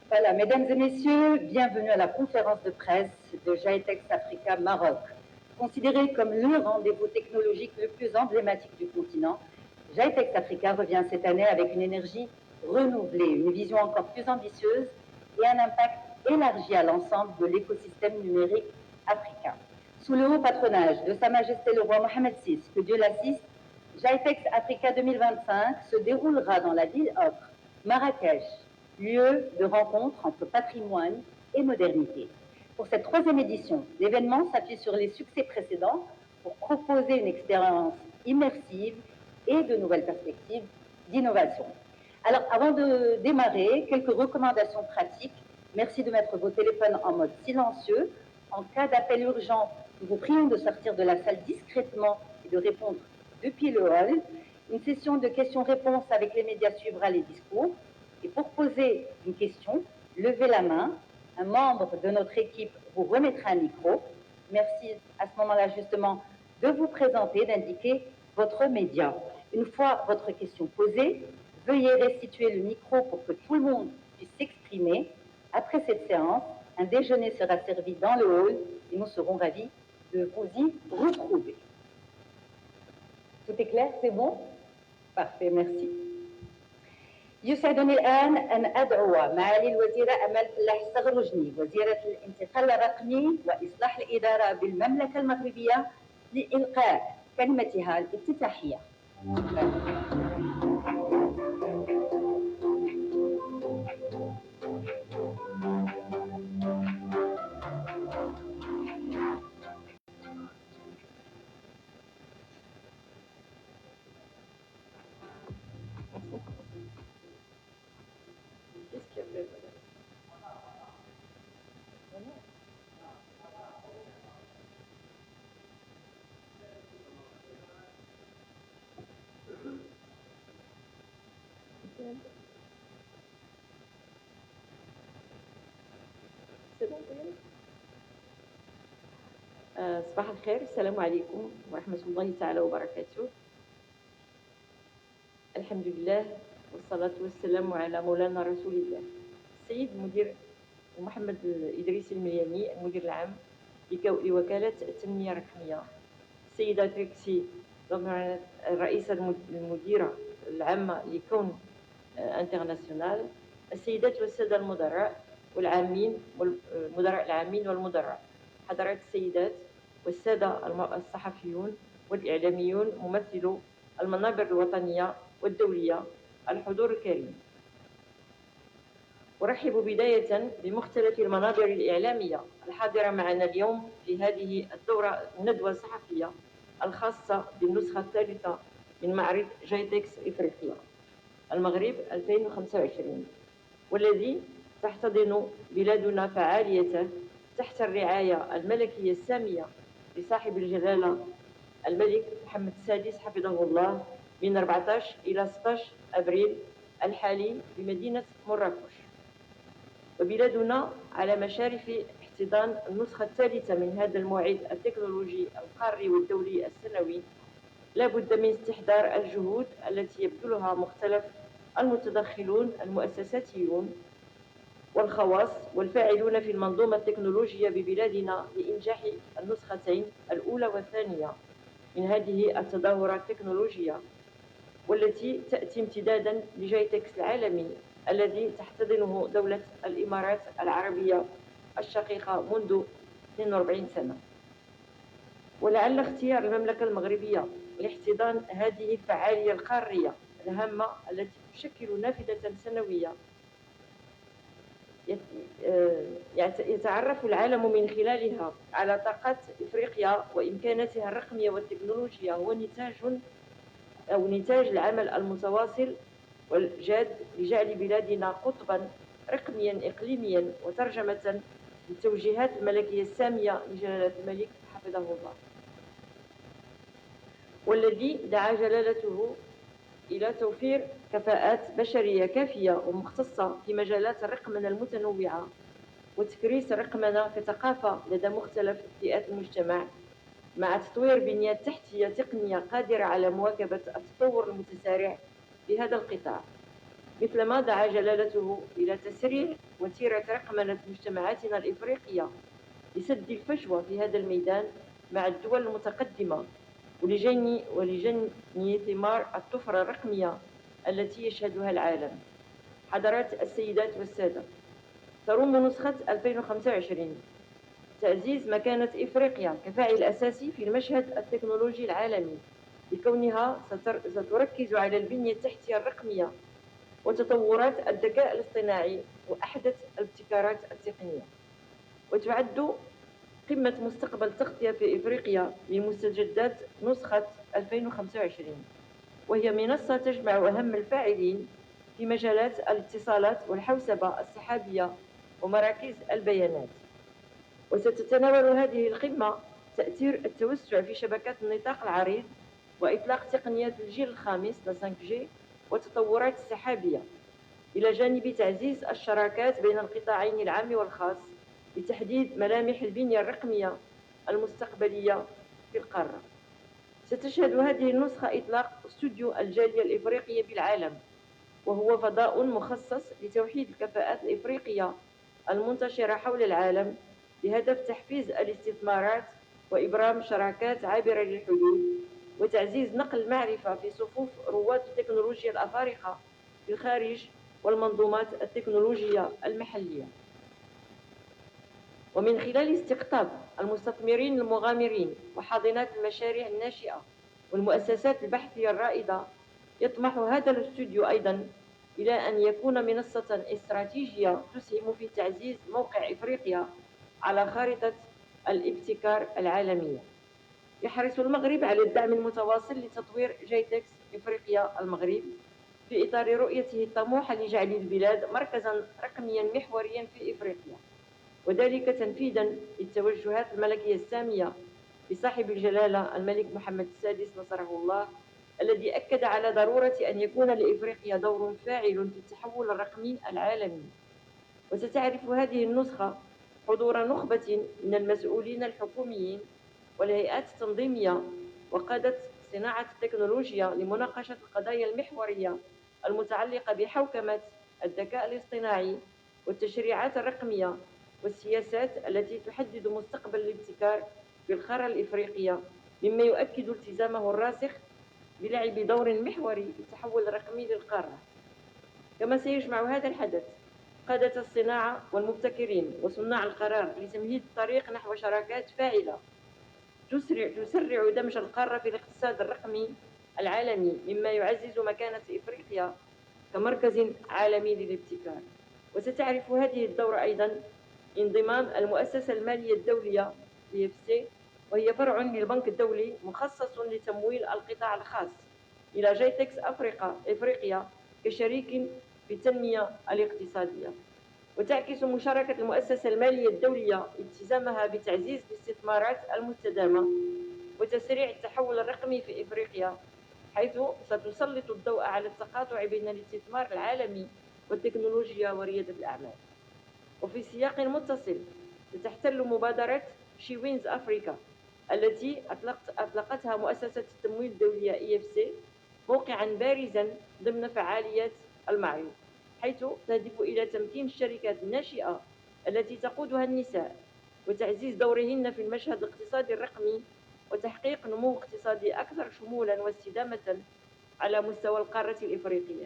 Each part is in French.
Voilà, mesdames et messieurs, bienvenue à la conférence de presse de GITEX Africa Maroc. Considéré comme le rendez-vous technologique le plus emblématique du continent, GITEX Africa revient cette année avec une énergie renouvelée, une vision encore plus ambitieuse et un impact élargi à l'ensemble de l'écosystème numérique africain. Sous le haut patronage de Sa Majesté le roi Mohamed VI, que Dieu l'assiste, GITEX Africa 2025 se déroulera dans la ville ocre, Marrakech, lieu de rencontre entre patrimoine et modernité. Pour cette troisième édition, l'événement s'appuie sur les succès précédents pour proposer une expérience immersive et de nouvelles perspectives d'innovation. Alors, avant de démarrer, quelques recommandations pratiques. Merci de mettre vos téléphones en mode silencieux. En cas d'appel urgent, nous vous prions de sortir de la salle discrètement et de répondre depuis le hall. Une session de questions-réponses avec les médias suivra les discours. Et pour poser une question, levez la main. Un membre de notre équipe vous remettra un micro. Merci à ce moment-là justement de vous présenter, d'indiquer votre média. Une fois votre question posée, veuillez restituer le micro pour que tout le monde puisse s'exprimer. Après cette séance, un déjeuner sera servi dans le hall et nous serons ravis de vous y retrouver. Tout est clair, c'est bon? Parfait, merci. يسعدني الآن أن أدعو معالي الوزيرة أمل فلاح الصغرجني وزيرة الانتقال الرقمي وإصلاح الإدارة بالمملكة المغربية لإلقاء كلمتها الافتتاحية. صباح الخير، السلام عليكم ورحمة الله تعالى وبركاته. الحمد لله والصلاة والسلام على مولانا رسول الله السيد المدير محمد إدريس الملياني، المدير العام لوكالة التنمية الرقمية، السيدة تريكسي الرئيسة المديرة العامة لكون انترناسيونال، السيدات والسادة المدراء والعامين والمدراء العامين والمدراء، حضرات السيدات والسادة الصحفيون والإعلاميون، ممثلو المنابر الوطنية والدولية، الحضور الكريم. أرحب بداية بمختلف المنابر الإعلامية الحاضرة معنا اليوم في هذه الندوة الصحفية الخاصة بالنسخة الثالثة من معرض جايتكس إفريقيا المغرب 2025، والذي تحتضن بلادنا فعاليته تحت الرعاية الملكية السامية لصاحب الجلالة الملك محمد السادس حفظه الله من 14 إلى 16 أبريل الحالي بمدينة مراكش. وبلادنا على مشارف احتضان النسخة الثالثة من هذا الموعد التكنولوجي القاري والدولي السنوي، لا بد من استحضار الجهود التي يبذلها مختلف المتدخلون المؤسساتيون والخواص والفاعلون في المنظومة التكنولوجية ببلادنا لإنجاح النسختين الأولى والثانية من هذه التظاهرات التكنولوجية، والتي تأتي امتدادا لجايتكس العالمي الذي تحتضنه دولة الإمارات العربية الشقيقة منذ 42 سنة. ولعل اختيار المملكة المغربية لاحتضان هذه الفعالية القارية الهامة التي تشكل نافذة سنوية يتعرف العالم من خلالها على طاقات إفريقيا وإمكاناتها الرقمية والتكنولوجيا هو نتاج العمل المتواصل والجاد لجعل بلادنا قطبا رقميا إقليميا وترجمة للتوجيهات الملكية السامية لجلالة الملك حفظه الله، والذي دعا جلالته إلى توفير كفاءات بشرية كافية ومختصة في مجالات الرقمنة المتنوعة وتكريس الرقمنة كثقافة لدى مختلف فئات المجتمع، مع تطوير بنيات تحتية تقنية قادرة على مواكبة التطور المتسارع في هذا القطاع، مثلما دعا جلالته إلى تسريع وتيرة رقمنة مجتمعاتنا الإفريقية لسد الفجوة في هذا الميدان مع الدول المتقدمة ولجني ثمار الطفرة الرقمية التي يشهدها العالم. حضرات السيدات والسادة، تروم نسخة 2025 تعزيز مكانة إفريقيا كفاعل أساسي في المشهد التكنولوجي العالمي، لكونها ستركز على البنية التحتية الرقمية وتطورات الذكاء الاصطناعي وأحدث الابتكارات التقنية، وتعد قمة مستقبل التغطية في إفريقيا لمستجدات نسخة 2025، وهي منصة تجمع أهم الفاعلين في مجالات الاتصالات والحوسبة السحابية ومراكز البيانات. وستتناول هذه القمة تأثير التوسع في شبكات النطاق العريض وإطلاق تقنيات الجيل الخامس 5G وتطورات السحابية، إلى جانب تعزيز الشراكات بين القطاعين العام والخاص لتحديد ملامح البنية الرقمية المستقبلية في القارة. ستشهد هذه النسخة إطلاق استوديو الجالية الإفريقية بالعالم، وهو فضاء مخصص لتوحيد الكفاءات الإفريقية المنتشرة حول العالم بهدف تحفيز الاستثمارات وإبرام شراكات عابرة للحدود وتعزيز نقل المعرفة في صفوف رواد التكنولوجيا الأفارقة في الخارج والمنظومات التكنولوجية المحلية. ومن خلال استقطاب المستثمرين المغامرين وحاضنات المشاريع الناشئة والمؤسسات البحثية الرائدة، يطمح هذا الاستوديو أيضا إلى أن يكون منصة استراتيجية تسهم في تعزيز موقع إفريقيا على خارطة الابتكار العالمية. يحرص المغرب على الدعم المتواصل لتطوير جايتكس إفريقيا المغرب في إطار رؤيته الطموحة لجعل البلاد مركزا رقميا محوريا في إفريقيا، وذلك تنفيذا للتوجهات الملكية السامية لصاحب الجلالة الملك محمد السادس نصره الله، الذي أكد على ضرورة أن يكون لإفريقيا دور فاعل في التحول الرقمي العالمي. وستعرف هذه النسخة حضور نخبة من المسؤولين الحكوميين والهيئات التنظيمية وقادة صناعة التكنولوجيا لمناقشة القضايا المحورية المتعلقة بحوكمة الذكاء الاصطناعي والتشريعات الرقمية والسياسات التي تحدد مستقبل الابتكار في القارة الإفريقية، مما يؤكد التزامه الراسخ بلعب دور محوري في التحول الرقمي للقارة. كما سيجمع هذا الحدث قادة الصناعة والمبتكرين وصناع القرار لتمهيد الطريق نحو شراكات فاعلة تسرع دمج القارة في الاقتصاد الرقمي العالمي، مما يعزز مكانة إفريقيا كمركز عالمي للابتكار. وستعرف هذه الدورة أيضا انضمام المؤسسة المالية الدولية EFC، وهي فرع للبنك الدولي مخصص لتمويل القطاع الخاص، إلى جايتكس إفريقيا كشريك في التنمية الاقتصادية. وتعكس مشاركة المؤسسة المالية الدولية التزامها بتعزيز الاستثمارات المستدامة وتسريع التحول الرقمي في إفريقيا، حيث ستسلط الضوء على التقاطع بين الاستثمار العالمي والتكنولوجيا وريادة الأعمال. وفي سياق متصل، ستحتل مبادرة شي وينز أفريكا التي أطلقتها مؤسسة التمويل الدولية EFC موقعا بارزا ضمن فعاليات المعرض، حيث تهدف إلى تمكين الشركات الناشئة التي تقودها النساء وتعزيز دورهن في المشهد الاقتصادي الرقمي وتحقيق نمو اقتصادي أكثر شمولا واستدامة على مستوى القارة الإفريقية.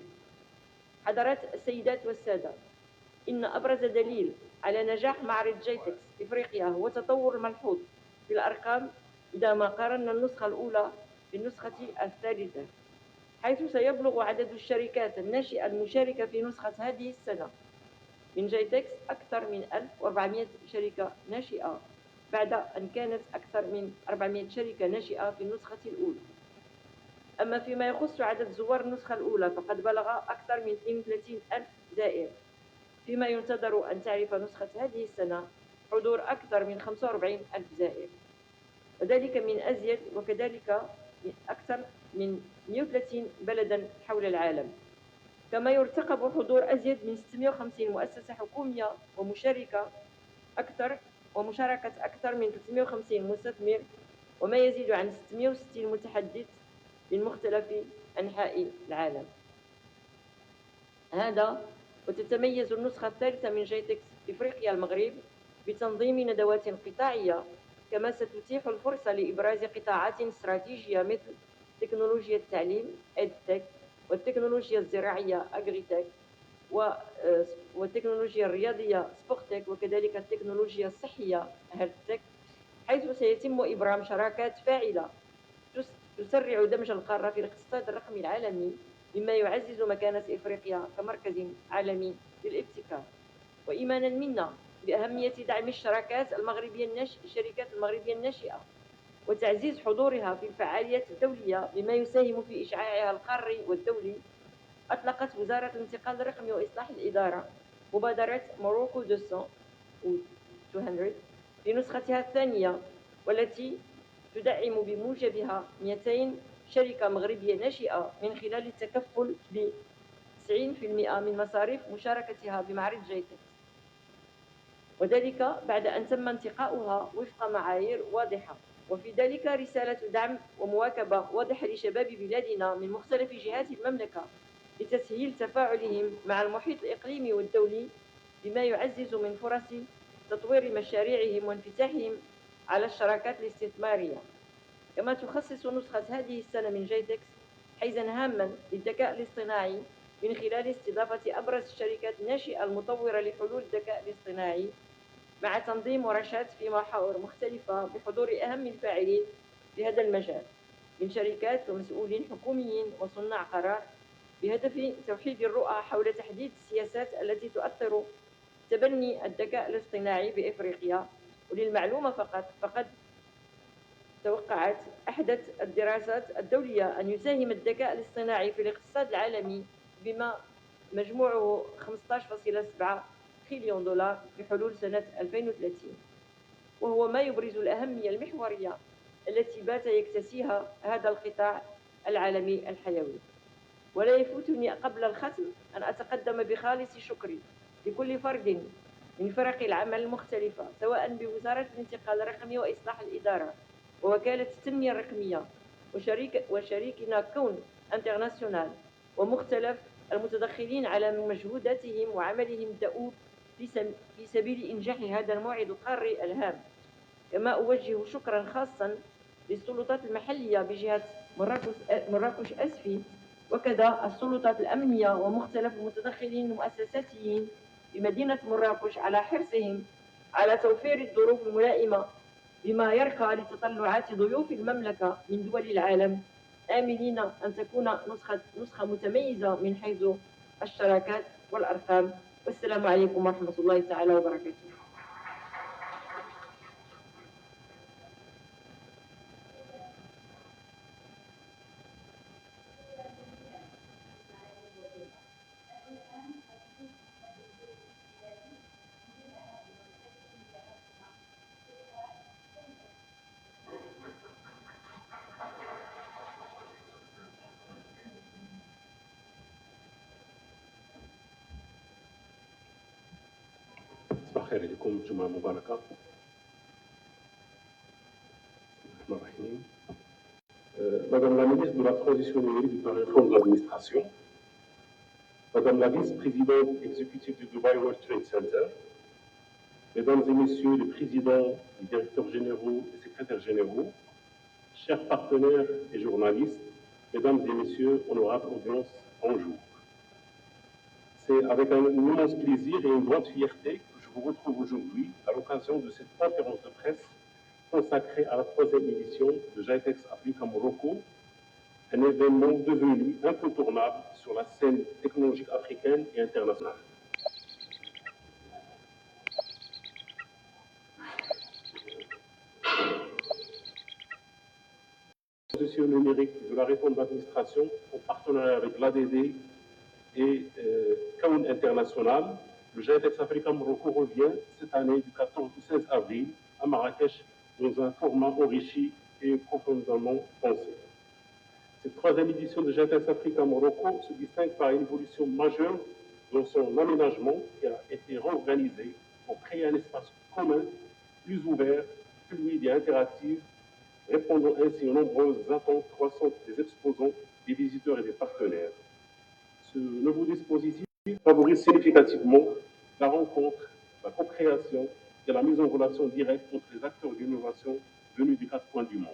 حضرات السيدات والسادة، إن أبرز دليل على نجاح معرض جيتكس إفريقيا هو التطور الملحوظ في الأرقام إذا ما قارنا النسخة الأولى بالنسخة الثالثة، حيث سيبلغ عدد الشركات الناشئة المشاركة في نسخة هذه السنة من جيتكس أكثر من 1400 شركة ناشئة، بعد أن كانت أكثر من 400 شركة ناشئة في النسخة الأولى. أما فيما يخص عدد زوار النسخة الأولى فقد بلغ أكثر من 32 ألف زائر، فيما ينتظر أن تعرف نسخة هذه السنة حضور أكثر من 45 ألف زائر، وذلك وكذلك من أكثر من 130 بلدا حول العالم. كما يرتقب حضور أزيد من 650 مؤسسة حكومية ومشاركة أكثر من 350 مستثمر، وما يزيد عن 660 متحدث من مختلف أنحاء العالم. هذا وتتميز النسخة الثالثة من جيتكس إفريقيا المغرب بتنظيم ندوات قطاعية، كما ستتيح الفرصة لإبراز قطاعات استراتيجية مثل تكنولوجيا التعليم EdTech، والتكنولوجيا الزراعية AgriTech، والتكنولوجيا الرياضية SportTech، وكذلك التكنولوجيا الصحية HealthTech، حيث سيتم إبرام شراكات فاعلة تسرع دمج القارة في الاقتصاد الرقمي العالمي، مما يعزز مكانة إفريقيا كمركز عالمي للابتكار. وإيمانا منا بأهمية دعم الشركات المغربية الناشئة وتعزيز حضورها في الفعاليات الدولية بما يساهم في إشعاعها القاري والدولي، أطلقت وزارة الانتقال الرقمي وإصلاح الإدارة مبادرة موروكو 200 في نسختها الثانية، والتي تدعم بموجبها 200 شركة مغربية ناشئة من خلال التكفل ب 90% من مصاريف مشاركتها بمعرض جيتكس، وذلك بعد أن تم انتقاؤها وفق معايير واضحة. وفي ذلك رسالة دعم ومواكبة واضحة لشباب بلادنا من مختلف جهات المملكة لتسهيل تفاعلهم مع المحيط الإقليمي والدولي، بما يعزز من فرص تطوير مشاريعهم وانفتاحهم على الشراكات الاستثمارية. كما تخصص نسخة هذه السنة من جيتكس حيزاً هاماً للذكاء الاصطناعي من خلال استضافة أبرز الشركات الناشئة المطورة لحلول الذكاء الاصطناعي، مع تنظيم ورشات في محاور مختلفة بحضور أهم الفاعلين في هذا المجال من شركات ومسؤولين حكوميين وصناع قرار، بهدف توحيد الرؤى حول تحديد السياسات التي تؤثر تبني الذكاء الاصطناعي بإفريقيا. وللمعلومة فقد توقعت أحدث الدراسات الدولية أن يساهم الذكاء الاصطناعي في الاقتصاد العالمي بما مجموعه 15.7 تريليون دولار في حلول سنة 2030، وهو ما يبرز الأهمية المحورية التي بات يكتسيها هذا القطاع العالمي الحيوي. ولا يفوتني قبل الختم أن أتقدم بخالص شكري لكل فرد من فرق العمل المختلفة، سواء بوزارة الانتقال الرقمي وإصلاح الإدارة ووكالة التنمية الرقمية وشريكنا كون انترناسيونال، ومختلف المتدخلين على مجهوداتهم وعملهم الدؤوب في سبيل إنجاح هذا الموعد القاري الهام. كما أوجه شكرا خاصا للسلطات المحلية بجهة مراكش أسفي، وكذا السلطات الأمنية ومختلف المتدخلين المؤسساتيين بمدينة مراكش على حرصهم على توفير الظروف الملائمة بما يرقى لتطلعات ضيوف المملكة من دول العالم، آملين أن تكون نسخة متميزة من حيث الشراكات والأرقام. والسلام عليكم ورحمة الله تعالى وبركاته. خير لكم، جمعة مباركة. Madame la ministre de la Transition numérique et de la réforme de l'administration, Madame la vice-présidente exécutive du Dubai World Trade Center, Mesdames et Messieurs les présidents, les directeurs généraux et secrétaires généraux, chers partenaires et journalistes, mesdames et messieurs, honorables audiences, bonjour. C'est avec un immense plaisir et une grande fierté que je vous retrouve aujourd'hui à l'occasion de cette conférence de presse consacrée à la 3e édition de GITEX Africa Morocco, un événement devenu incontournable sur la scène technologique africaine et internationale. La transition numérique de la réforme d'administration en partenariat avec l'ADD et Kaoun International, le GITEX Africa Morocco revient cette année du 14 au 16 avril à Marrakech dans un format enrichi et profondément pensé. Cette 3e édition de GITEX Africa Morocco se distingue par une évolution majeure dans son aménagement qui a été réorganisé pour créer un espace commun, plus ouvert, fluide et interactif, répondant ainsi aux nombreuses attentes croissantes des exposants, des visiteurs et des partenaires. Ce nouveau dispositif favorise significativement la rencontre, la co-création et la mise en relation directe entre les acteurs d'innovation venus des 4 coins du monde.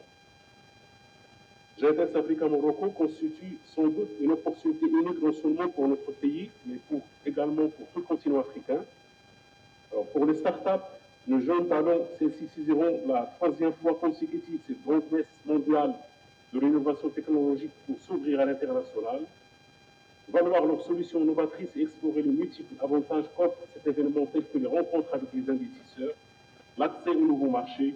GITEX Africa Morocco constitue sans doute une opportunité unique non seulement pour notre pays, mais également pour tout le continent africain. Alors, pour les startups, nos jeunes talents, celles-ci saisiront la 3e fois consécutive cette grande messe mondiale de l'innovation technologique pour s'ouvrir à l'international, valoir leurs solutions novatrices et explorer les multiples avantages qu'offre cet événement tel que les rencontres avec les investisseurs, l'accès aux nouveaux marchés,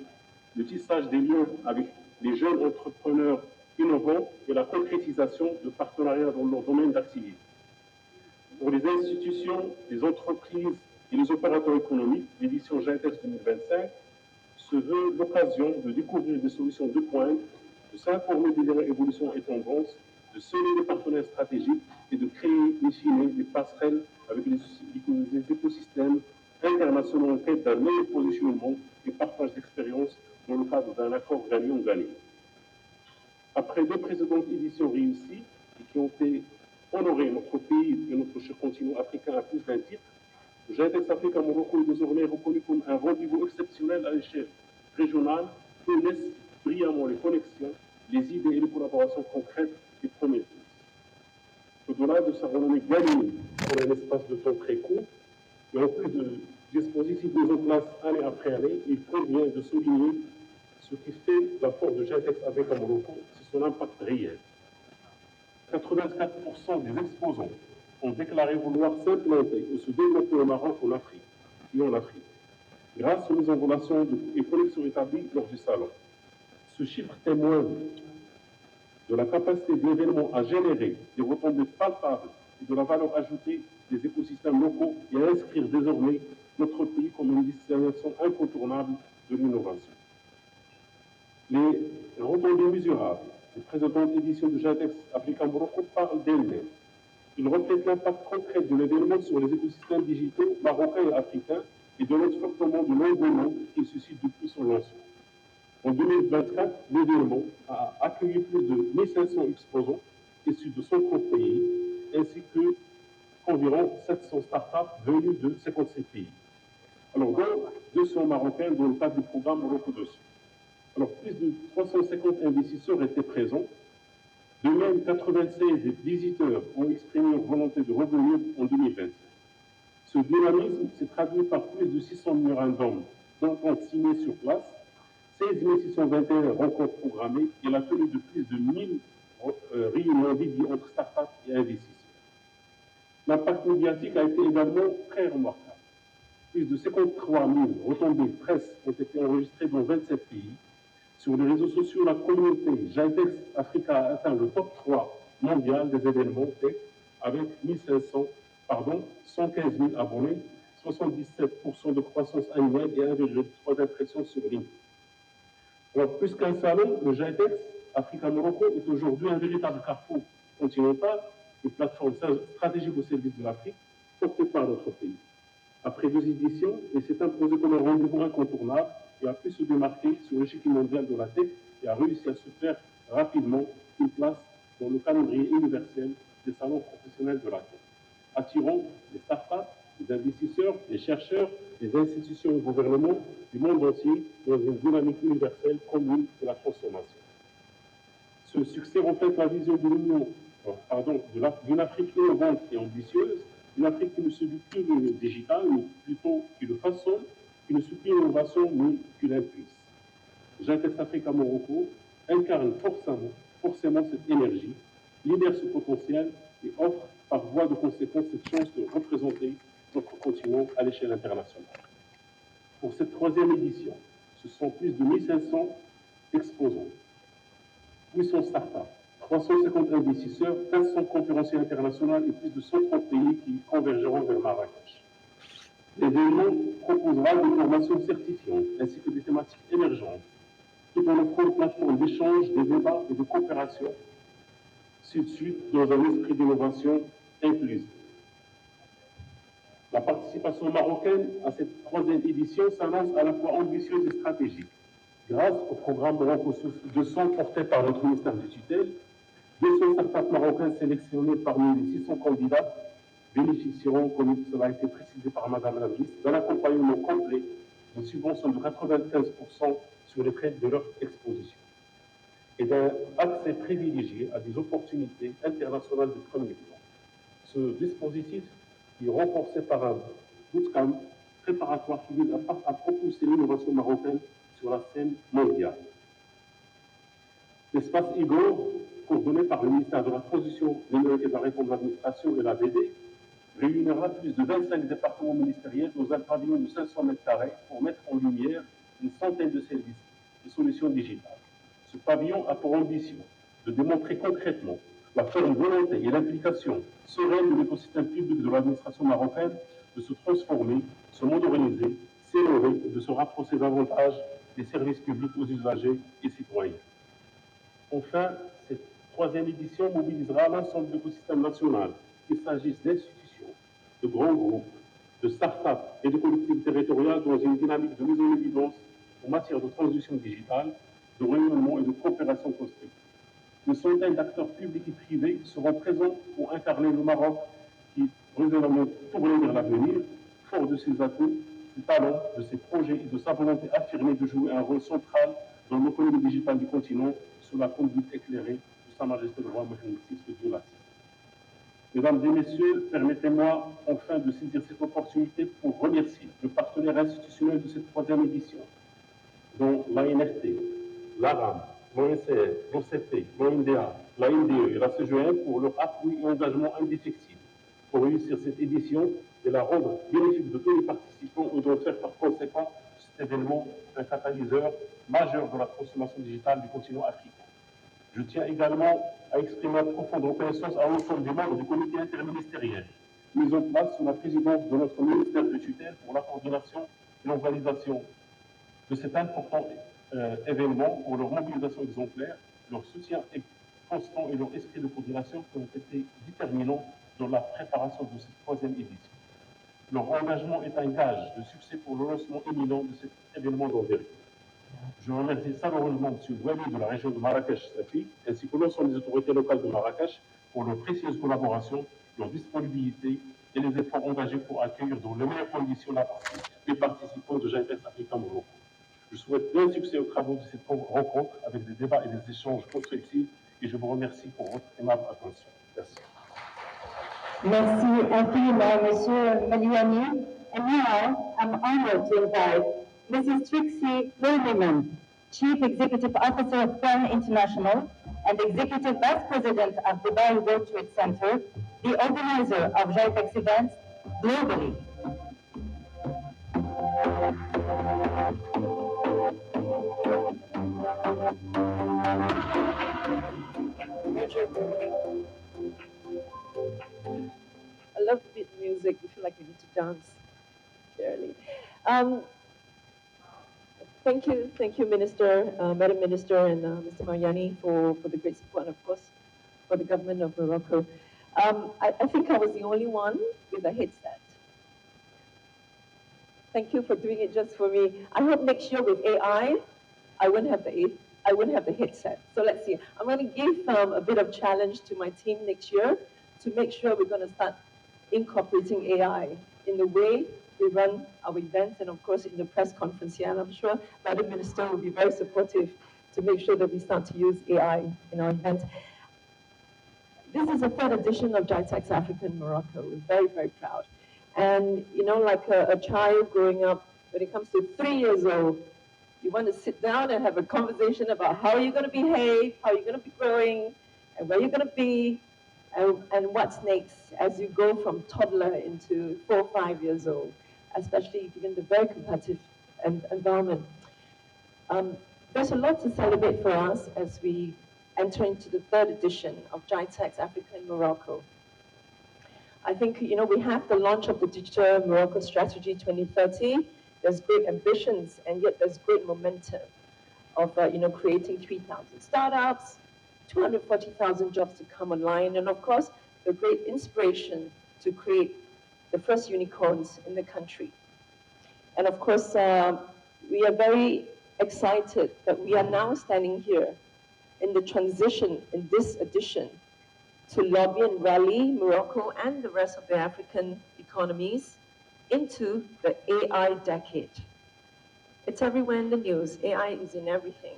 le tissage des liens avec les jeunes entrepreneurs innovants et la concrétisation de partenariats dans leur domaine d'activité. Pour les institutions, les entreprises et les opérateurs économiques, l'édition GITEX 2025 se veut l'occasion de découvrir des solutions de pointe, de s'informer des dernières évolutions et tendances, de sceller des partenaires stratégiques et de créer, in fine, des passerelles avec les écosystèmes internationaux en quête d'un meilleur positionnement et partage d'expériences dans le cadre d'un accord gagnant-gagnant. Après 2 précédentes éditions réussies et qui ont fait honorer notre pays et notre cher continent africain à plus d'un titre, le GITEX Africa Morocco est désormais reconnu comme un rendez-vous exceptionnel à l'échelle régionale qui laisse brillamment les connexions, les idées et les collaborations concrètes et prometteuses. Au-delà de sa renommée gagnée pour un espace de temps très court, et en plus de dispositifs mis en place année après année, il convient de souligner ce qui fait la force de GITEX Africa Morocco, c'est son impact réel. 84% des exposants ont déclaré vouloir s'implanter ou se développer au Maroc en Afrique, et en Afrique, grâce aux mises en relation et connexions établies lors du salon. Ce chiffre témoigne de la capacité de l'événement à générer des retombées palpables et de la valeur ajoutée des écosystèmes locaux et à inscrire désormais notre pays comme une destination incontournable de l'innovation. Les retombées mesurables des précédentes éditions de GITEX Africa Morocco parlent d'elles-mêmes. Ils reflètent l'impact concret de l'événement sur les écosystèmes digitaux marocains et africains et de fortement de l'engouement qu'il suscite depuis son lancement. En 2024, l'événement a accueilli plus de 1500 exposants issus de 130 pays, ainsi qu'environ 700 startups venues de 57 pays. Alors, dont 200 Marocains dans le cadre du programme Morocco Dessus. Alors, plus de 350 investisseurs étaient présents. De même, 96 visiteurs ont exprimé leur volonté de revenir en 2025. Ce dynamisme s'est traduit par plus de 600 mémorandums d'entente signés sur place, 16 621 rencontres programmées et la tenue de plus de 1000 réunions dédiées entre startups et investisseurs. L'impact médiatique a été également très remarquable. Plus de 53 000 retombées presse ont été enregistrées dans 27 pays. Sur les réseaux sociaux, la communauté GITEX Africa a atteint le top 3 mondial des événements tech avec 115 000 abonnés, 77% de croissance annuelle et 1,3 d'impressions sur LinkedIn. Alors, plus qu'un salon, le GITEX Africa Morocco est aujourd'hui un véritable carrefour continental, une plateforme stratégique au service de l'Afrique, portée par notre pays. Après 2 éditions, il s'est imposé comme un rendez-vous incontournable et a pu se démarquer sur l'échiquier mondial de la tech et a réussi à se faire rapidement une place dans le calendrier universel des salons professionnels de la tech, attirant les startups, les investisseurs, les chercheurs, les institutions et gouvernements du monde entier dans une dynamique universelle commune de la transformation. Ce succès reflète la vision de l'Union, d'une Afrique innovante et ambitieuse, une Afrique qui ne subit plus le digital, mais plutôt qui le façonne, qui ne suit plus l'innovation, mais qui l'impulse. Jaitex Africa Morocco incarne forcément cette énergie, libère ce potentiel et offre par voie de conséquence cette chance de représenter notre continent à l'échelle internationale. Pour cette troisième édition, ce sont plus de 1500 exposants, 800 startups, 350 investisseurs, 400 conférenciers internationaux et plus de 130 pays qui convergeront vers Marrakech. L'événement proposera des formations certifiantes ainsi que des thématiques émergentes, tout en offrant une plateforme d'échange, de débat et de coopération sud-sud dans un esprit d'innovation inclusive. La participation marocaine à cette troisième édition s'annonce à la fois ambitieuse et stratégique. Grâce au programme Morocco 200 porté par notre ministère de tutelle, 200 startups marocaines sélectionnées parmi les 600 candidats bénéficieront, comme cela a été précisé par Madame la ministre, d'un accompagnement complet, d'une subvention de 95% sur les frais de leur exposition et d'un accès privilégié à des opportunités internationales de premier plan. Ce dispositif est renforcé par un bootcamp préparatoire qui vise à propulser l'innovation marocaine sur la scène mondiale. L'espace Igor, coordonné par le ministère de la Transition numérique et de la Réforme de l'Administration et l'ADD, réunira plus de 25 départements ministériels dans un pavillon de 500 m² pour mettre en lumière une centaine de services et solutions digitales. Ce pavillon a pour ambition de démontrer concrètement la ferme volonté et l'implication sereine de l'écosystème public de l'administration marocaine de se transformer, se moderniser, s'innover et de se rapprocher davantage des services publics aux usagers et citoyens. Enfin, cette troisième édition mobilisera l'ensemble de l'écosystème national, qu'il s'agisse d'institutions, de grands groupes, de start-up et de collectivités territoriales dans une dynamique de mise en évidence en matière de transition digitale, de rayonnement et de coopération constructive. Une centaine d'acteurs publics et privés seront présents pour incarner le Maroc qui résolument tourné vers l'avenir, fort de ses atouts, ses talents, de ses projets et de sa volonté affirmée de jouer un rôle central dans l'économie digitale du continent sous la conduite éclairée de Sa Majesté le Roi Mohamed VI, que Dieu l'assiste. Mesdames et Messieurs, permettez-moi enfin de saisir cette opportunité pour remercier le partenaire institutionnel de cette troisième édition, dont l'ANRT, l'ARAM, l'ONCR, l'OCP, l'ONDA, l'ANDE et la CGN pour leur appui et engagement indéfectible pour réussir cette édition et la rendre bénéfique de tous les participants et de faire par conséquent cet événement un catalyseur majeur de la transformation digitale du continent africain. Je tiens également à exprimer ma profonde reconnaissance à l'ensemble des membres du comité interministériel mis en place sous la présidence de notre ministère de tutelle pour la coordination et l'organisation de cet important événement, pour leur mobilisation exemplaire, leur soutien constant et leur esprit de coordination qui ont été déterminants dans la préparation de cette troisième édition. Leur engagement est un gage de succès pour le lancement imminent de cet événement d'envergure. Je remercie chaleureusement M. Douali de la région de Marrakech-Safi, ainsi que l'ensemble des autorités locales de Marrakech pour leur précieuse collaboration, leur disponibilité et les efforts engagés pour accueillir dans les meilleures conditions les participants de Jaitex Africa Morocco. Je souhaite plein succès aux travaux de cette rencontre avec des débats et des échanges constructifs et je vous remercie pour votre aimable attention. Merci. Merci infiniment, Monsieur Maliani. And now, I'm honored to invite Mrs. Trixie Wilderman, Chief Executive Officer of Plan International and Executive Vice President of Dubai World Trade Center, the organizer of Jaitex events globally. I love beat music. We feel like we need to dance, Shirley. Thank you, Minister, Madam Minister, and Mr. Mariani for the great support, and of course, for the government of Morocco. I think I was the only one with a headset. Thank you for doing it just for me. I hope next year with AI, I wouldn't have the headset. So let's see. I'm going to give a bit of challenge to my team next year to make sure we're going to start incorporating AI in the way we run our events and of course in the press conference here. And I'm sure Madam Minister will be very supportive to make sure that we start to use AI in our event. This is the third edition of GITEX Africa in Morocco. We're very, very proud. And, you know, like a child growing up, when it comes to 3 years old, you want to sit down and have a conversation about how you're going to behave, how you're going to be growing, and where you're going to be, and what's next as you go from toddler into 4 or 5 years old, especially given the very competitive environment. There's a lot to celebrate for us as we enter into the third edition of GITEX Africa in Morocco. I think, you know, we have the launch of the Digital Morocco Strategy 2030. There's great ambitions, and yet there's great momentum of, you know, creating 3,000 startups, 240,000 jobs to come online, and of course, the great inspiration to create the first unicorns in the country. And of course, we are very excited that we are now standing here in the transition in this edition to lobby and rally Morocco and the rest of the African economies into the AI decade. It's everywhere in the news. AI is in everything.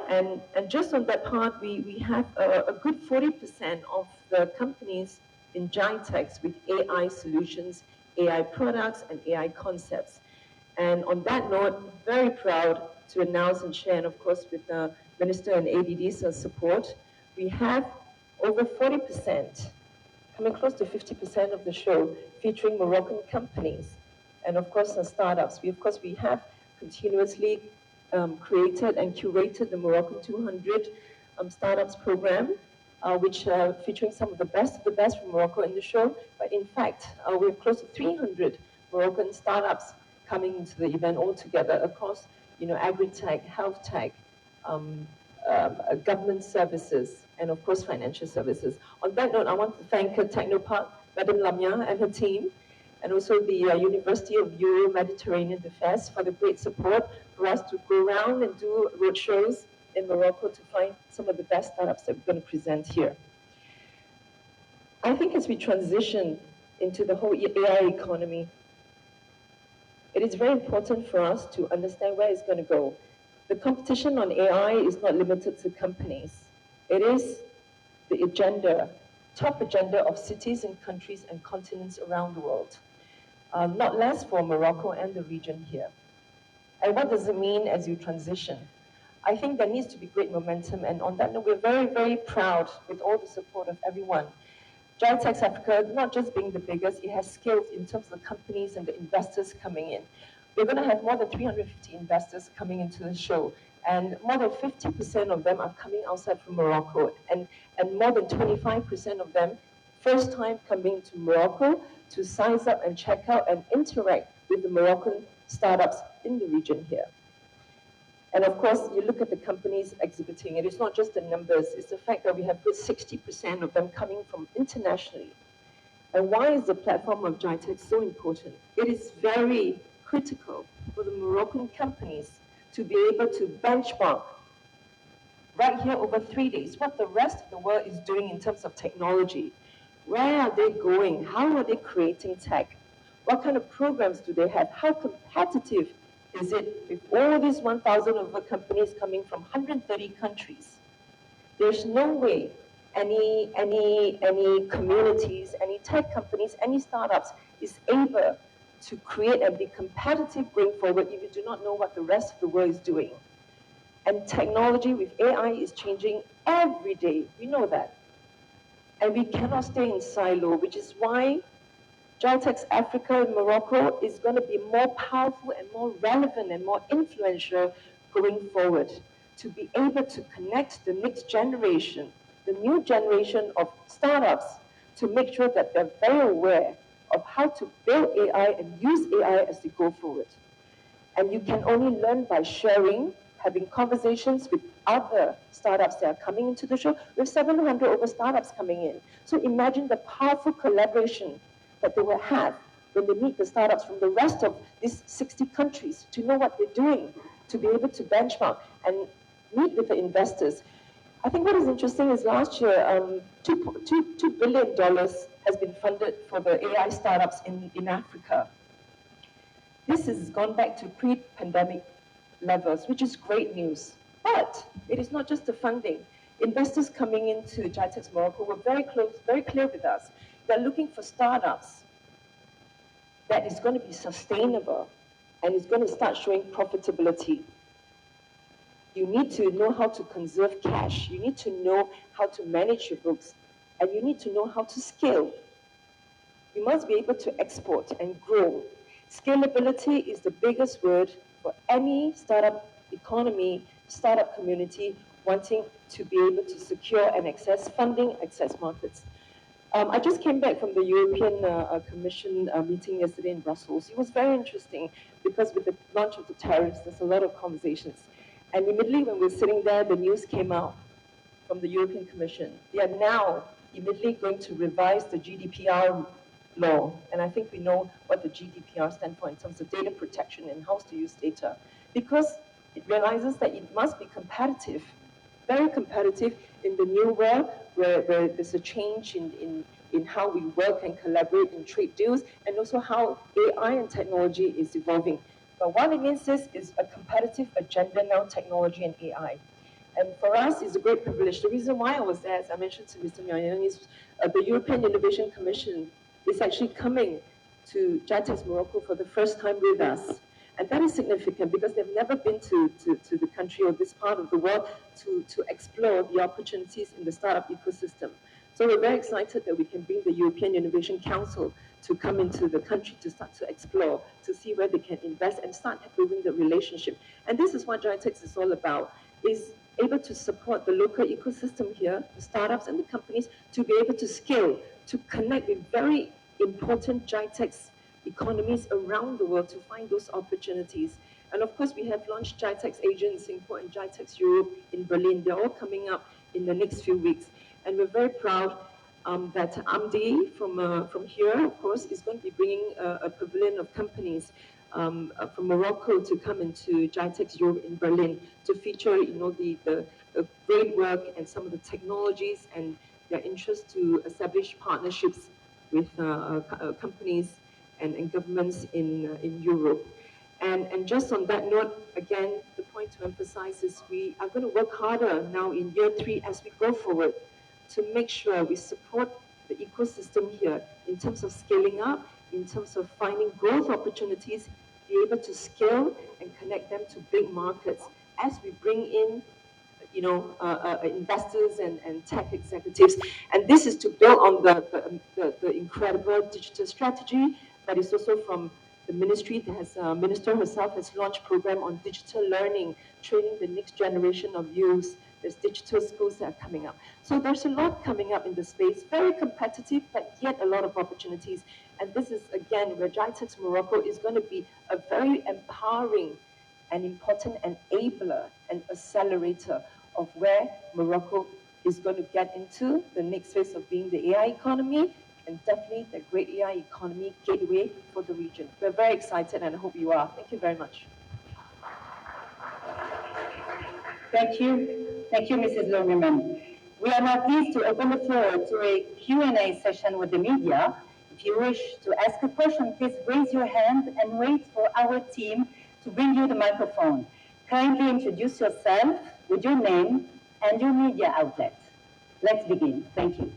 And just on that part, we have a good 40% of the companies in GITEX with AI solutions, AI products, and AI concepts. And on that note, very proud to announce and share, and of course with the Minister and ADD's support, we have over 40%, coming close to 50% of the show, featuring Moroccan companies, and of course startups. We have continuously created and curated the Moroccan 200 startups program, which featuring some of the best from Morocco in the show. But in fact, we have close to 300 Moroccan startups coming into the event altogether across, you know, agri-tech, health tech, government services, and of course financial services. On that note, I want to thank Technopark, Madame Lamia and her team, and also the University of Euro-Mediterranean Affairs for the great support for us to go around and do roadshows in Morocco to find some of the best startups that we're going to present here. I think as we transition into the whole AI economy, it is very important for us to understand where it's going to go. The competition on AI is not limited to companies. It is the agenda, top agenda of cities and countries and continents around the world, not less for Morocco and the region here. And what does it mean as you transition? I think there needs to be great momentum, and on that note, we're very, very proud with all the support of everyone. GITEX Africa, not just being the biggest, it has scaled in terms of the companies and the investors coming in. We're going to have more than 350 investors coming into the show, and more than 50% of them are coming outside from Morocco, and more than 25% of them first time coming to Morocco to size up and check out and interact with the Moroccan startups in the region here. And of course, you look at the companies exhibiting, it is not just the numbers, it's the fact that we have good 60% of them coming from internationally. And why is the platform of GITEX so important? It is very critical for the Moroccan companies to be able to benchmark right here over 3 days what the rest of the world is doing in terms of technology. Where are they going? How are they creating tech? What kind of programs do they have? How competitive is it with all these 1,000 over companies coming from 130 countries? There's no way any communities, any tech companies, any startups is able to create and be competitive going forward if you do not know what the rest of the world is doing. And technology with AI is changing every day. We know that. And we cannot stay in silo, which is why GITEX Africa in Morocco is going to be more powerful and more relevant and more influential going forward to be able to connect the next generation, the new generation of startups, to make sure that they're very aware of how to build AI and use AI as they go forward. And you can only learn by sharing, having conversations with other startups that are coming into the show. We have 700 over startups coming in. So imagine the powerful collaboration that they will have when they meet the startups from the rest of these 60 countries to know what they're doing, to be able to benchmark and meet with the investors. I think what is interesting is last year, $2 billion has been funded for the AI startups in Africa. This has gone back to pre-pandemic levels, which is great news. But it is not just the funding. Investors coming into GITEX Morocco were very clear with us. They're looking for startups that is going to be sustainable and is going to start showing profitability. You need to know how to conserve cash. You need to know how to manage your books. And you need to know how to scale. You must be able to export and grow. Scalability is the biggest word for any startup economy, startup community wanting to be able to secure and access funding, access markets. I just came back from the European Commission meeting yesterday in Brussels. It was very interesting because with the launch of the tariffs, there's a lot of conversations. And immediately when we were sitting there, the news came out from the European Commission. They are now immediately going to revise the GDPR law. And I think we know what the GDPR stands for in terms of data protection and how to use data. Because it realizes that it must be competitive, very competitive in the new world where there's a change in how we work and collaborate in trade deals, and also how AI and technology is evolving. But what it means is a competitive agenda now, technology and AI. And for us, it's a great privilege. The reason why I was there, as I mentioned to Mr. Myanyan, is the European Innovation Commission is actually coming to GITEX Morocco for the first time with us. And that is significant because they've never been to the country or this part of the world to explore the opportunities in the startup ecosystem. So we're very excited that we can bring the European Innovation Council to come into the country to start to explore, to see where they can invest and start building the relationship. And this is what GITEX is all about, is able to support the local ecosystem here, the startups and the companies, to be able to scale, to connect with very important GITEX economies around the world to find those opportunities. And of course, we have launched GITEX Asia in Singapore and GITEX Europe in Berlin. They're all coming up in the next few weeks. And we're very proud that Amdi from here, of course, is going to be bringing a pavilion of companies from Morocco to come into GITEX Europe in Berlin to feature, the great work and some of the technologies and their interest to establish partnerships with companies and governments in Europe. And just on that note, again, the point to emphasize is we are going to work harder now in year 3 as we go forward to make sure we support the ecosystem here in terms of scaling up, in terms of finding growth opportunities, be able to scale and connect them to big markets as we bring in investors and tech executives. And this is to build on the incredible digital strategy that is also from the ministry. That has minister herself has launched a program on digital learning, training the next generation of youth. There's digital schools that are coming up. So there's a lot coming up in the space, very competitive, but yet a lot of opportunities. And this is, again, where GITEX Morocco is going to be a very empowering and important enabler and accelerator of where Morocco is going to get into the next phase of being the AI economy, and definitely the great AI economy gateway for the region. We're very excited, and I hope you are. Thank you very much. Thank you. Thank you, Mrs. Logerman. We are now pleased to open the floor to a Q&A session with the media. If you wish to ask a question, please raise your hand and wait for our team to bring you the microphone. Kindly introduce yourself with your name and your media outlet. Let's begin. Thank you.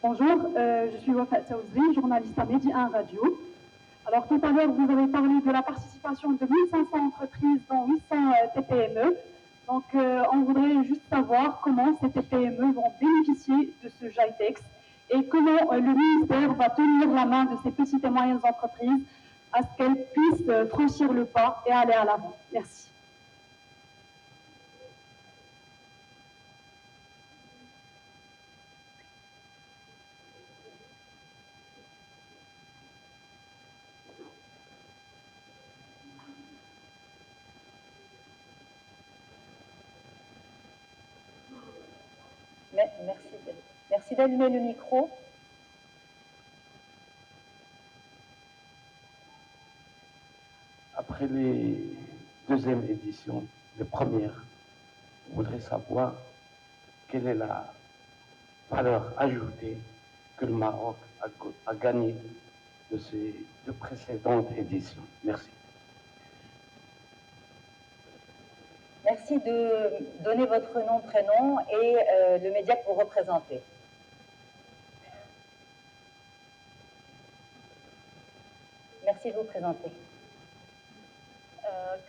Bonjour, je suis Wafat Saouzri, journaliste à Medi 1 Radio. Alors tout à l'heure, vous avez parlé de la participation de 1500 entreprises dans 800 TPME. Donc on voudrait juste savoir comment ces TPME vont bénéficier de ce GITEX et comment le ministère va tenir la main de ces petites et moyennes entreprises à ce qu'elles puissent franchir le pas et aller à l'avant. Merci. Merci d'allumer le micro. Après les deuxième édition, de première, je voudrais savoir quelle est la valeur ajoutée que le Maroc a gagnée de ces deux précédentes éditions. Merci. Merci de donner votre nom, prénom et le média que vous représentez. Merci de vous présenter.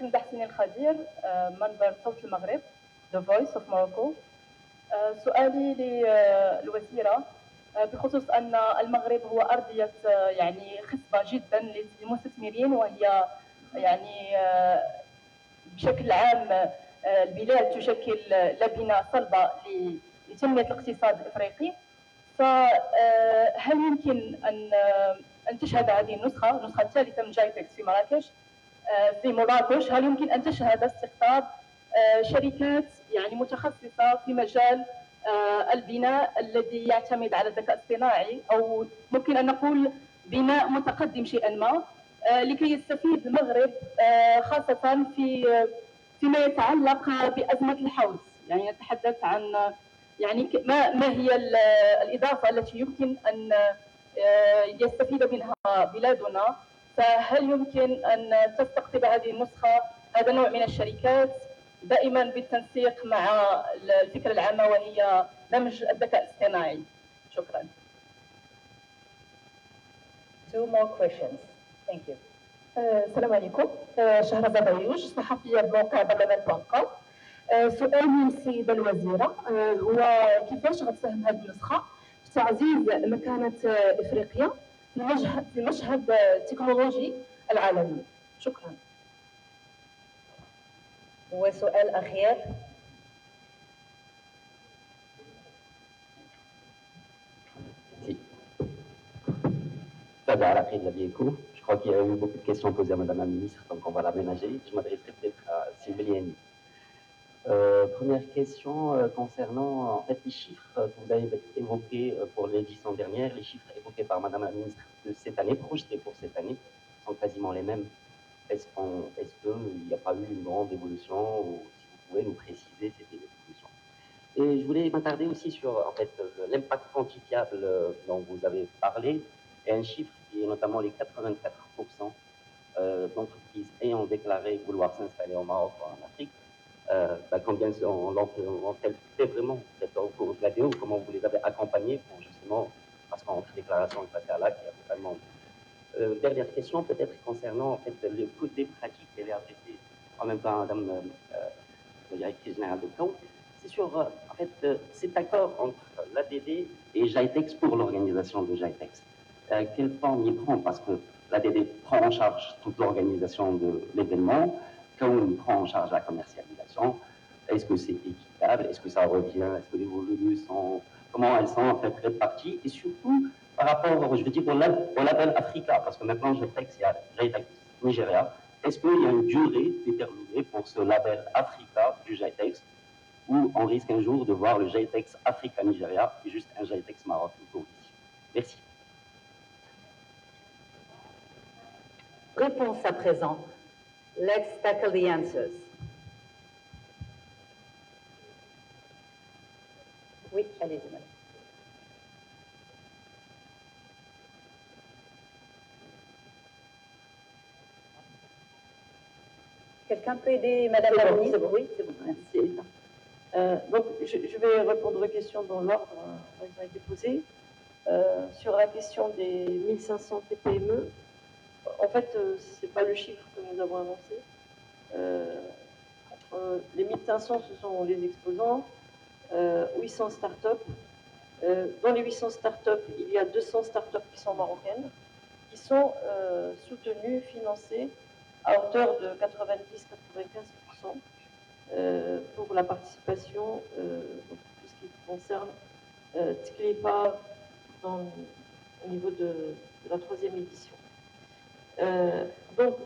كنت حسين الخدير منبر صوت المغرب The Voice of Morocco. سؤالي للوزيرة بخصوص أن المغرب هو أرضية يعني خصبة جدا للمستثمرين، وهي يعني بشكل عام البلاد تشكل لبنة صلبة لتنمية الاقتصاد الإفريقي. فهل يمكن أن تشهد هذه النسخة الثالثة من جايتكس في مراكش في مراكش، هل يمكن أن تشهد استقطاب شركات يعني متخصصة في مجال البناء الذي يعتمد على الذكاء الاصطناعي، أو ممكن أن نقول بناء متقدم شيئا ما، لكي يستفيد المغرب خاصة فيما يتعلق بأزمة الحوز؟ يعني نتحدث عن يعني ما هي الإضافة التي يمكن أن يستفيد منها بلادنا؟ فهل يمكن أن تستقطب هذه النسخة هذا النوع من الشركات دائما بالتنسيق مع الفكرة العامة وهي دمج الذكاء الاصطناعي؟ شكرا. Two more questions. Thank you. السلام عليكم. شهرزاد عيوش، صحفية بموقع برلمان.com. سؤالي للسيدة الوزيرة هو كيفاش غتساهم هذه النسخة في تعزيز مكانة إفريقيا في المشهد التكنولوجي العالمي؟ شكرا. وسؤال أخير. Je crois qu'il y a eu beaucoup de questions posées à Madame la Ministre, donc on va l'aménager. Je m'adresserai peut-être à Sylvie Liani. Première question concernant en fait, les chiffres que vous avez évoqués pour l'édition dernière, les chiffres évoqués par Madame la Ministre de cette année, projetés pour cette année, sont quasiment les mêmes. Est-ce qu'il n'y a pas eu une grande évolution, ou si vous pouvez nous préciser cette évolution? Et je voulais m'attarder aussi sur en fait, l'impact quantifiable dont vous avez parlé, et un chiffre qui est notamment les 84% d'entreprises ayant déclaré vouloir s'installer au Maroc ou en Afrique. Combien ont-elles fait vraiment au cours de la vidéo? Comment vous les avez accompagnées pour justement, parce qu'entre déclaration et passer à l'acte, il y a totalement. Dernière question, peut-être concernant en fait, le côté pratique qu'elle est adressée en même temps à Madame la directrice générale de CAO. C'est sur en fait, cet accord entre l'ADD et JITEX pour l'organisation de JITEX. Quelle forme il prend? Parce que l'ADD prend en charge toute l'organisation de l'événement, CAO prend en charge la commercialisation. Est-ce que c'est équitable? Est-ce que ça revient? Est-ce que les volumes sont... Comment elles sont en fait réparties? Et surtout, par rapport, je veux dire, au label Africa, parce que maintenant, JITEX, il y a JITEX Nigeria. Est-ce qu'il y a une durée déterminée pour ce label Africa du JITEX, ou on risque un jour de voir le JITEX Africa Nigeria et juste un JITEX Maroc autour ici? Merci. Réponse à présent. Let's tackle the answers. Oui, allez-y, madame. Quelqu'un peut aider Madame la Ministre? Oui, c'est bon, merci. Donc, je vais répondre aux questions dans l'ordre où elles ont été posées. Sur la question des 1500 TPME, en fait, ce n'est pas le chiffre que nous avons annoncé. Les 1500, ce sont les exposants, 800 startups. Dans les 800 startups, il y a 200 startups qui sont marocaines, qui sont soutenues, financées à hauteur de 90-95% pour la participation, donc tout ce qui concerne Tklipa au niveau de la 3e édition. Donc,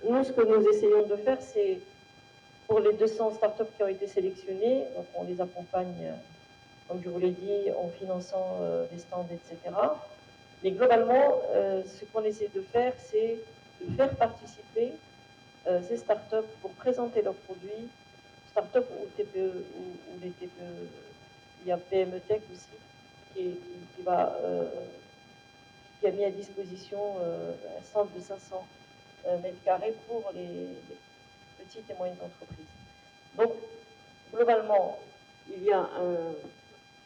nous, ce que nous essayons de faire, c'est pour les 200 startups qui ont été sélectionnées, donc on les accompagne, comme je vous l'ai dit, en finançant les stands, etc. Mais globalement, ce qu'on essaie de faire, c'est de faire participer ces startups pour présenter leurs produits, startups ou TPE, ou les TPE, il y a PME Tech aussi, qui a mis à disposition un centre de 500 mètres carrés pour les petites et moyennes entreprises. Donc, globalement, il y a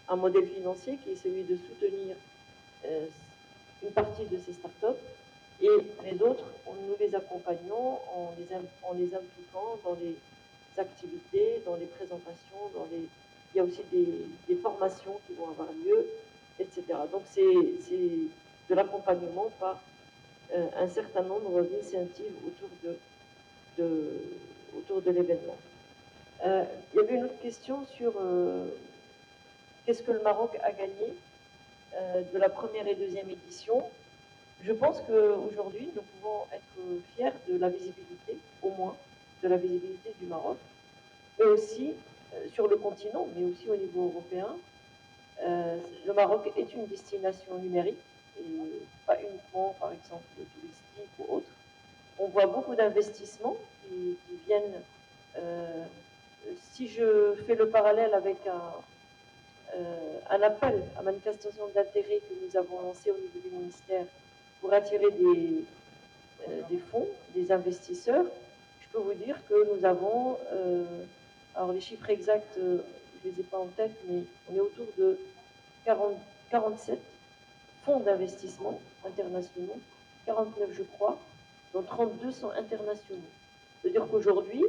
un modèle financier qui est celui de soutenir une partie de ces startups et les autres, nous les accompagnons en les impliquant dans les activités, dans les présentations, il y a aussi des formations qui vont avoir lieu, etc. Donc c'est de l'accompagnement par un certain nombre d'initiatives autour de l'événement. Il y avait une autre question sur qu'est-ce que le Maroc a gagné de la première et deuxième édition. Je pense qu'aujourd'hui, nous pouvons être fiers de la visibilité, au moins, de la visibilité du Maroc, et aussi sur le continent, mais aussi au niveau européen. Le Maroc est une destination numérique, et pas uniquement, par exemple, touristique ou autre. On voit beaucoup d'investissements qui viennent. Si je fais le parallèle avec un appel à manifestation d'intérêt que nous avons lancé au niveau du ministère pour attirer des fonds, des investisseurs, je peux vous dire que nous avons, alors les chiffres exacts, je ne les ai pas en tête, mais on est autour de 47 fonds d'investissement internationaux, 49 je crois, dont 32 sont internationaux. C'est-à-dire qu'aujourd'hui,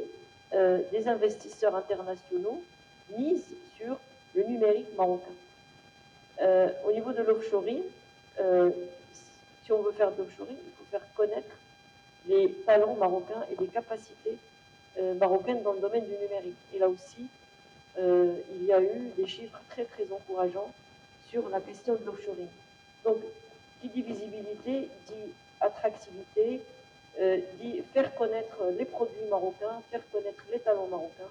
des investisseurs internationaux misent sur le numérique marocain. Au niveau de l'offshoring, si on veut faire de l'offshoring, il faut faire connaître les talents marocains et les capacités marocaines dans le domaine du numérique. Et là aussi, il y a eu des chiffres très très encourageants sur la question de l'offshoring. Donc, qui dit visibilité, dit attractivité, dit faire connaître les produits marocains, faire connaître les talents marocains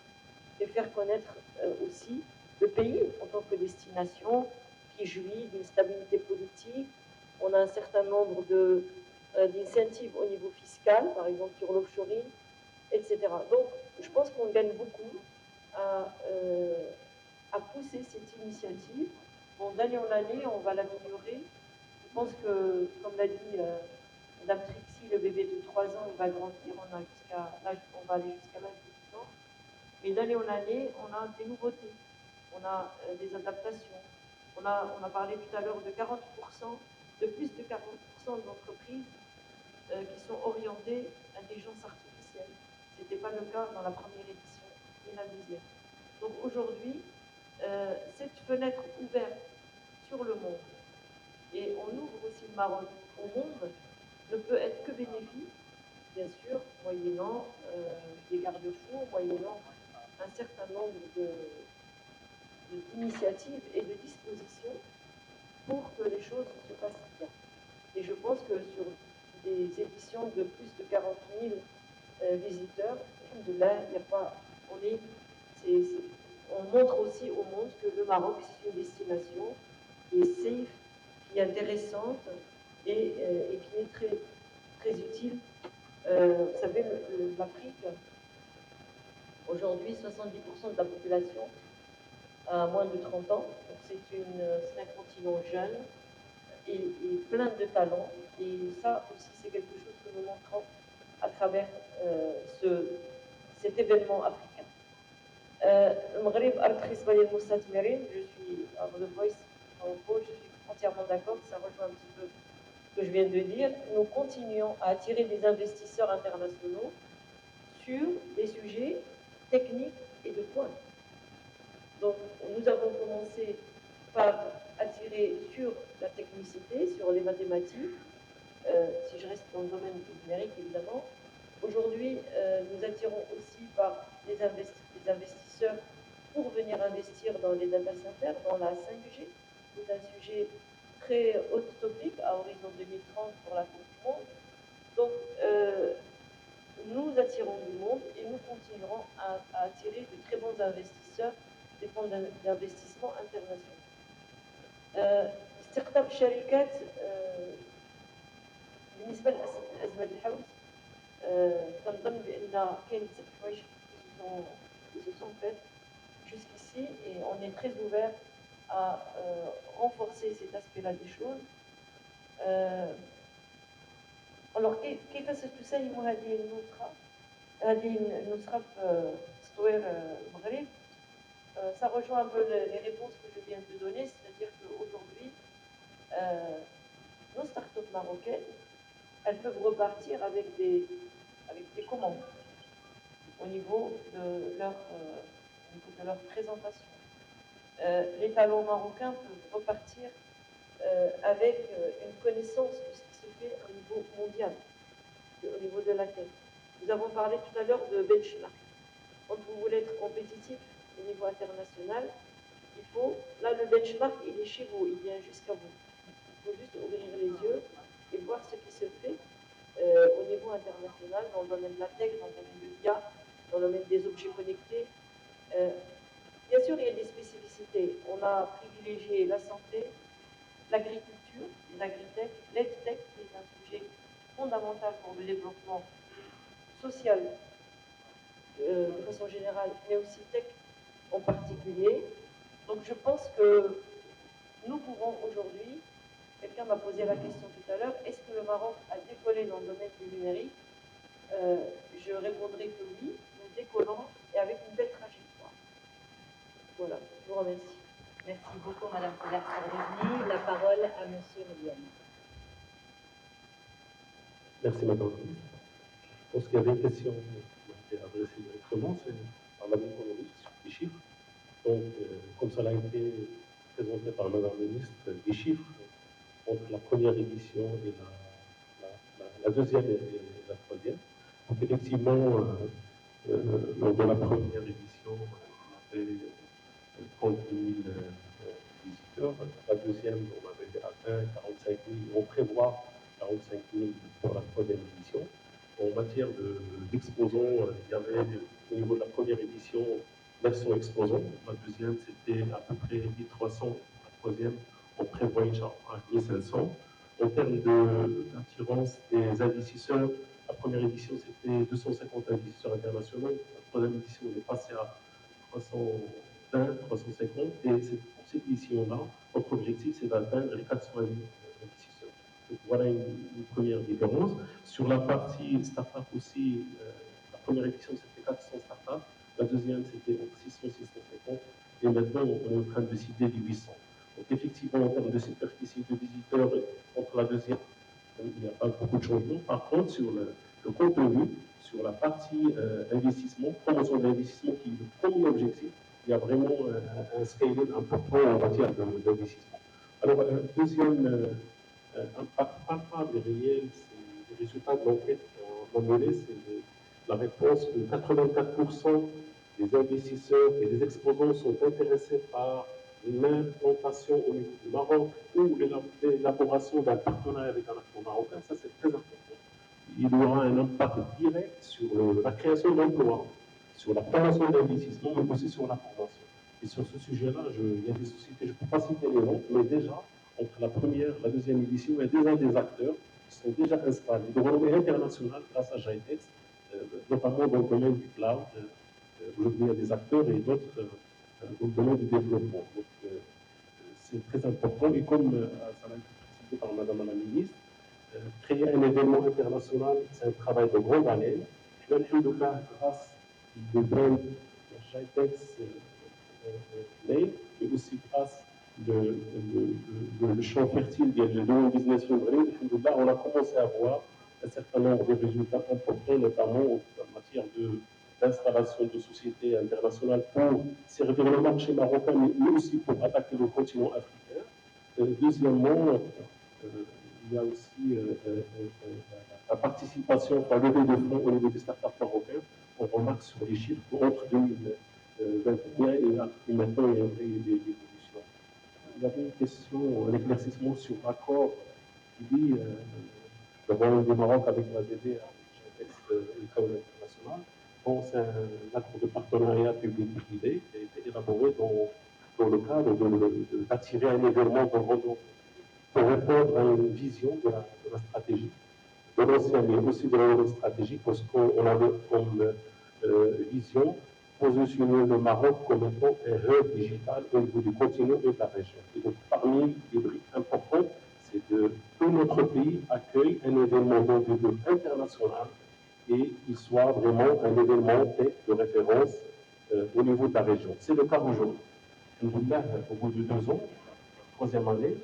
et faire connaître aussi le pays en tant que destination qui jouit d'une stabilité politique. On a un certain nombre d'incentives au niveau fiscal, par exemple sur l'offshoring, etc. Donc, je pense qu'on gagne beaucoup à pousser cette initiative. Bon, d'année en année, on va l'améliorer. Je pense que, comme l'a dit Mme Trixie, le bébé de 3 ans, il va grandir, on va aller jusqu'à l'âge de 10 ans. Mais d'année en année, on a des nouveautés, on a des adaptations. On a parlé tout à l'heure de 40%, de plus de 40% d'entreprises qui sont orientées à l'intelligence artificielle. Ce n'était pas le cas dans la première édition et la deuxième. Donc aujourd'hui, cette fenêtre ouverte sur le monde, et on ouvre aussi le Maroc au monde, ne peut être que bénéfique, bien sûr, moyennant des garde-fous, moyennant un certain nombre d'initiatives et de dispositions pour que les choses se passent bien. Et je pense que sur des éditions de plus de 40 000 visiteurs, de là, il n'y a pas, on montre aussi au monde que le Maroc, c'est une destination qui est safe, qui est intéressante et qui est très, très utile. Vous savez, l'Afrique, aujourd'hui, 70% de la population a moins de 30 ans. Donc c'est un continent jeune et plein de talents. Et ça aussi, c'est quelque chose que nous montrons à travers cet événement africain. Le Maghreb, je suis à The Voice, je suis entièrement d'accord, ça rejoint un petit peu ce que je viens de dire. Nous continuons à attirer des investisseurs internationaux sur des sujets techniques et de pointe. Donc, nous avons commencé par attirer sur la technicité, sur les mathématiques, si je reste dans le domaine du numérique, évidemment. Aujourd'hui, nous attirons aussi par des investisseurs pour venir investir dans les data centers, dans la 5G. C'est un sujet très haut topic à horizon 2030 pour la Coupe du Monde. Donc, nous attirons du monde et nous continuerons à attirer de très bons investisseurs, des fonds d'investissement internationaux. استقطاب الشركات بالنسبة لأزمة الحوث كنظن بأن كاين بزاف الحوايج qui se sont faites jusqu'ici et on est très ouvert à renforcer cet aspect-là des choses. Alors كيف ستساهم هذه النسخة في تطوير المغرب؟ Ça rejoint un peu les réponses que je viens de donner, c'est-à-dire qu'aujourd'hui, nos startups marocaines, elles peuvent repartir avec des commandes au niveau de leur présentation. Les talents marocains peuvent repartir avec une connaissance de ce qui se fait au niveau mondial, au niveau de la tech. Nous avons parlé tout à l'heure de benchmark. Quand vous voulez être compétitif au niveau international, il faut, là le benchmark il est chez vous, il vient jusqu'à vous. Il faut juste ouvrir les yeux et voir ce qui se fait au niveau international, dans le domaine de la tech, dans le domaine de l'IA, dans le domaine des objets connectés. Bien sûr, il y a des spécificités. On a privilégié la santé, l'agriculture, l'agritech, l'edtech, qui est un sujet fondamental pour le développement social de façon générale, mais aussi tech en particulier. Donc je pense que nous pouvons aujourd'hui, quelqu'un m'a posé la question tout à l'heure, est-ce que le Maroc a décollé dans le domaine du numérique? Je répondrai que oui, nous décollons et avec une belle trajectoire. Voilà, je vous remercie. Merci beaucoup, Madame Sarkozy. La parole à Monsieur Millienne. Merci, Madame. Je pense qu'il y avait une question qui m'a été adressée directement, c'est par Madame Économiste sur les chiffres. Donc, comme cela a été présenté par Madame la Ministre, des chiffres entre la première édition et la deuxième et la troisième. Donc, effectivement, lors de la première édition, on avait 30 000 visiteurs. La deuxième, on avait atteint 45 000. On prévoit 45 000 pour la troisième édition. En matière d'exposants, il y avait au niveau de la première édition 900 exposants. La deuxième, c'était à peu près 1300. La troisième, on prévoit à 1500. En termes d'attirance des investisseurs, la première édition, c'était 250 investisseurs internationaux. La troisième édition, on est passé à 320, 350. Et pour cette édition-là, notre objectif, c'est d'atteindre les 400 investisseurs. Donc, voilà une première différence. Sur la partie start-up aussi, la première édition, c'était 400 start-up. La deuxième, c'était entre 600 et 650. Et maintenant, on est en train de cibler les 800. Donc, effectivement, en termes de superficie de visiteurs, entre la deuxième, il n'y a pas beaucoup de changements. Par contre, sur le contenu, sur la partie investissement, promotion de l'investissement, qui est le premier objectif, il y a vraiment un scaling important en matière d'investissement. Alors, deuxième impact palpable et réel, c'est les résultats de l'enquête qu'on a menée, c'est la réponse de 84% des investisseurs et des exposants sont intéressés par l'implantation au niveau du Maroc ou l'élaboration d'un partenariat avec un acteur marocain. Ça, c'est très important. Il y aura un impact direct sur la création d'emplois, sur la promotion d'investissement, mais aussi sur la formation. Et sur ce sujet-là, il y a des sociétés, je ne peux pas citer les noms, mais déjà, entre la première et la deuxième édition, il y a déjà des acteurs qui sont déjà installés de renommée internationale grâce à GITEX, notamment dans le domaine du cloud. Aujourd'hui, il y a des acteurs et d'autres dans le domaine du développement. Donc, c'est très important. Et comme ça a été précisé par Madame la Ministre, créer un événement international, c'est un travail de grande haleine. Puis, alhamdoulilah, grâce au brand GITEX, mais aussi grâce le champ fertile de Doing Business Library, on a commencé à voir un certain nombre de résultats importants, notamment en matière d'installation de sociétés internationales pour servir le marché marocain, mais aussi pour attaquer le continent africain. Deuxièmement, il y a aussi la participation à la levée de fonds au niveau des startups marocains. On remarque sur les chiffres entre 2021 et maintenant, il y a des évolutions. Il y avait une question, un éclaircissement sur l'accord qui dit le Royaume du Maroc avec l'ADD, avec GITEX et le Cloud international. Bon, c'est un accord de partenariat public-privé qui a été élaboré dans le cadre d'attirer un événement dans le monde pour répondre à une vision de la stratégie de l'ancien, mais aussi de la nouvelle stratégie, parce qu'on avait comme vision positionner le Maroc comme étant un hub digital au niveau du continent et de la région. Et donc, parmi les briques importantes, c'est que tout notre pays accueille un événement d'envergure internationale et il soit vraiment un événement tech de référence au niveau de la région. C'est le cas aujourd'hui. Au bout de 2 ans, 3e année,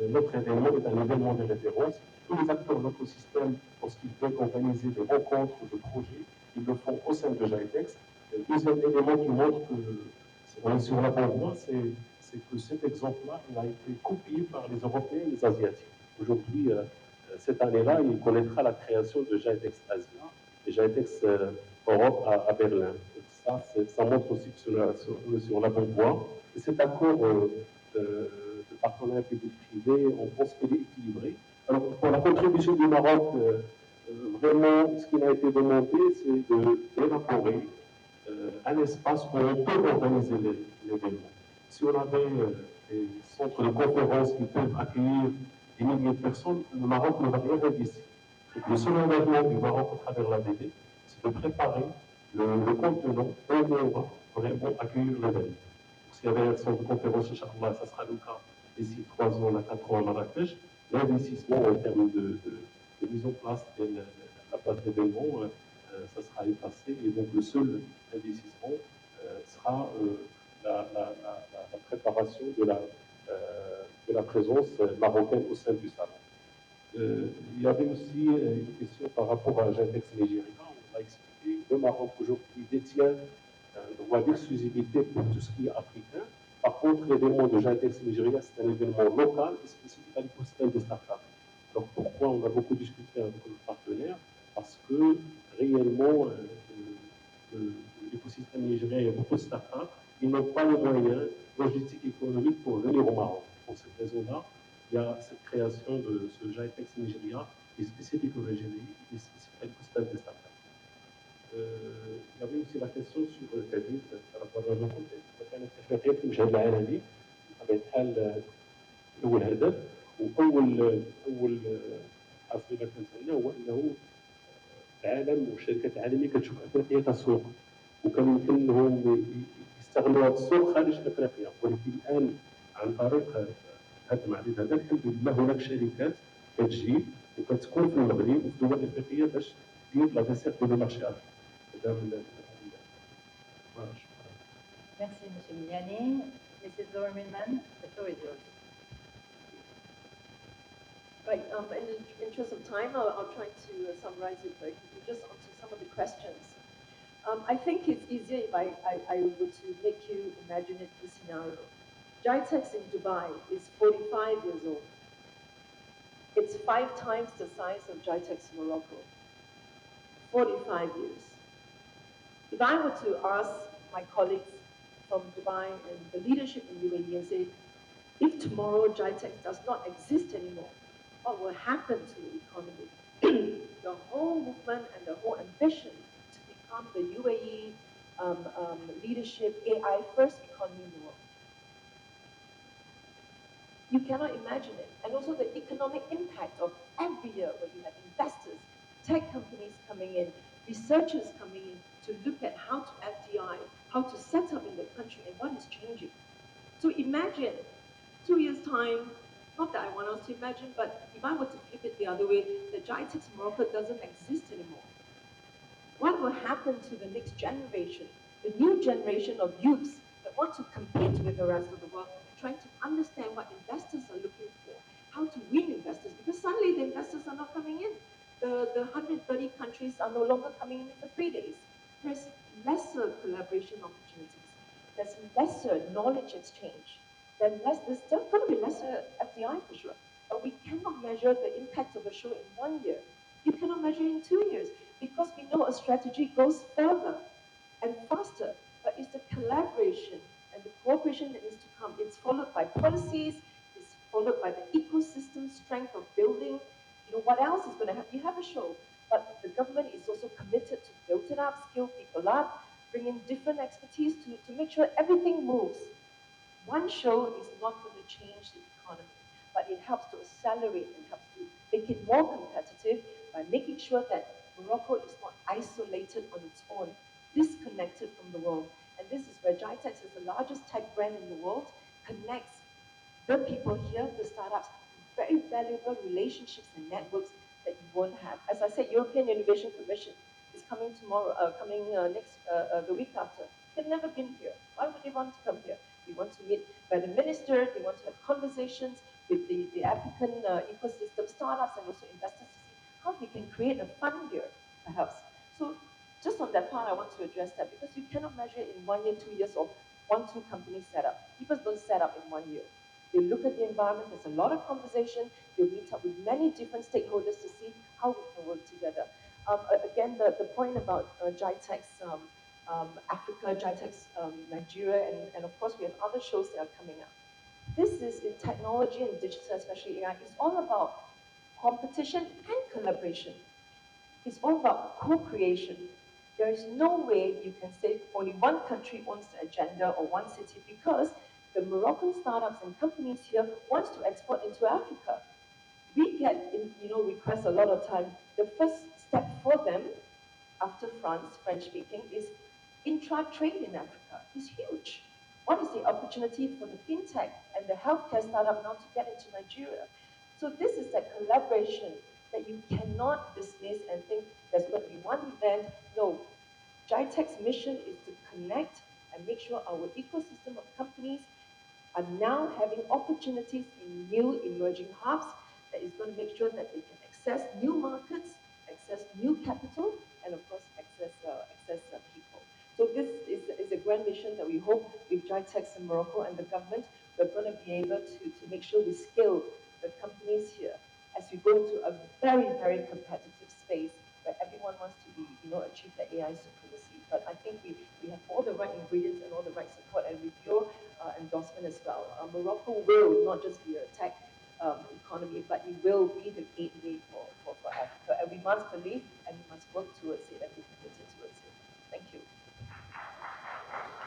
notre événement est un événement de référence. Tous les acteurs de notre système, lorsqu'ils veulent organiser des rencontres de projets, ils le font au sein de GITEX. Le deuxième élément qui montre qu'on est sur la bonne voie, c'est que cet exemple-là a été copié par les Européens et les Asiatiques. Aujourd'hui, cette année-là, il connaîtra la création de GITEX Asia et GITEX Europe à Berlin. Donc ça montre aussi qu'on est sur la bonne voie. Et cet accord de partenariat public-privé, on pense qu'il est équilibré. Alors, pour la contribution du Maroc, vraiment, ce qui a été demandé, c'est d'élaborer un espace où on peut organiser l'événement. Si on avait des centres de conférences qui peuvent accueillir des milliers de personnes, le Maroc ne va rien faire d'ici. Le seul engagement du Maroc à travers l'ADD, c'est de préparer le contenant où on va vraiment accueillir l'événement. S'il y avait un centre de conférence, Inch'Allah, ça sera le cas d'ici 3 ans à 4 ans à Marrakech. L'investissement en termes de mise en place de la place d'événement, ça sera effacé. Et donc, le seul investissement sera la préparation de la présence marocaine au sein du salon. Il y avait aussi une question par rapport à GITEX Nigeria. On a expliqué que le Maroc aujourd'hui détient un droit d'exclusivité pour tout ce qui est africain. Par contre, l'événement de GITEX Nigeria, c'est un événement local et spécifique à l'écosystème des startups. Alors pourquoi on a beaucoup discuté avec nos partenaires? Parce que réellement, l'écosystème nigérien, il y a beaucoup de startups, ils n'ont pas les moyens logistiques et économiques pour venir au Maroc. Pour cette raison-là, il y a cette création de ce GITEX Nigeria qui est spécifique au Nigeria et spécifique à l'écosystème des startups. Il y avait aussi la question sur التجديد par rapport à الرقم. كانت افريقيا في المشهد العالمي بطبيعه الحال اول هدف واول حصيله كنتمنى هو انه العالم والشركات العالميه كتشوف افريقيا كسوق وكان يمكن انهم يستغلوا هذا السوق خارج افريقيا ولكن الان عن طريق هذا المعرض هذا الحمد لله هناك شركات كتجي وكتكون في المغرب وفي دول افريقيه باش دير لا ديسيرت دو مارشي افريقي. Merci, M. Mignani. Mrs. Zimmerman, the floor is yours. Right, in the interest of time, I'll try to summarize it very quickly, just onto some of the questions. I think it's easier if I were to make you imagine it the scenario. GITEX in Dubai is 45 years old. It's 5 times the size of GITEX Morocco. 45 years. If I were to ask my colleagues from Dubai and the leadership in UAE and say, if tomorrow GITEX does not exist anymore, what will happen to the economy? The whole movement and the whole ambition to become the UAE leadership AI first economy in the world. You cannot imagine it. And also the economic impact of every year when you have investors, tech companies coming in, researchers coming in to look at how to FDI, how to set up in the country and what is changing. So imagine 2 years' time, not that I want us to imagine, but if I were to flip it the other way, the GITEX Morocco doesn't exist anymore. What will happen to the next generation, the new generation of youths that want to compete with the rest of the world, trying to understand what investors are looking for, how to win investors, because suddenly the investors are not coming in. The 130 countries are no longer coming in for 3 days. There's lesser collaboration opportunities. There's lesser knowledge exchange. There's still going to be lesser FDI for sure. But we cannot measure the impact of a show in 1 year. You cannot measure in 2 years because we know a strategy goes further and faster. But it's the collaboration and the cooperation that needs to come. It's followed by policies. It's followed by the ecosystem strength of building. You know, what else is going to happen? You have a show, but the government is also committed to build it up, skill people up, bring in different expertise to make sure everything moves. One show is not going to change the economy, but it helps to accelerate and helps to make it more competitive by making sure that Morocco is not isolated on its own, disconnected from the world. And this is where GITEX, as the largest tech brand in the world, connects the people here, the startups, very valuable relationships and networks that you won't have. As I said, European Innovation Commission is coming tomorrow, the week after. They've never been here. Why would they want to come here? They want to meet by the minister, they want to have conversations with the African ecosystem startups and also investors to see how they can create a fund here, perhaps. So just on that part, I want to address that because you cannot measure it in 1 year, 2 years, or 1-2 companies set up. People don't set up in 1 year. They look at the environment, there's a lot of conversation, they meet up with many different stakeholders to see how we can work together. Again, the point about GITEX Africa, GITEX Nigeria, and of course we have other shows that are coming up. This is in technology and digital, especially AI, it's all about competition and collaboration. It's all about co-creation. There is no way you can say only one country owns the agenda or one city because the Moroccan startups and companies here wants to export into Africa. We get, requests a lot of time. The first step for them, after France, French speaking, is intra-trade in Africa. It's huge. What is the opportunity for the fintech and the healthcare startup now to get into Nigeria? So this is that collaboration that you cannot dismiss and think there's going to be one event. No, GITEX's mission is to connect and make sure our ecosystem of companies are now having opportunities in new emerging hubs that is going to make sure that they can access new markets, access new capital, and of course access people. So this is a grand mission that we hope with GITEX in Morocco and the government, we're going to be able to make sure we scale the companies here as we go into a very, very competitive space where everyone wants to achieve the AI supremacy. But I think we have all the right ingredients and all the right support, and with your endorsement as well. Morocco will not just be a tech economy, but it will be the gateway for Africa. And we must believe and we must work towards it and be committed towards it. Thank you.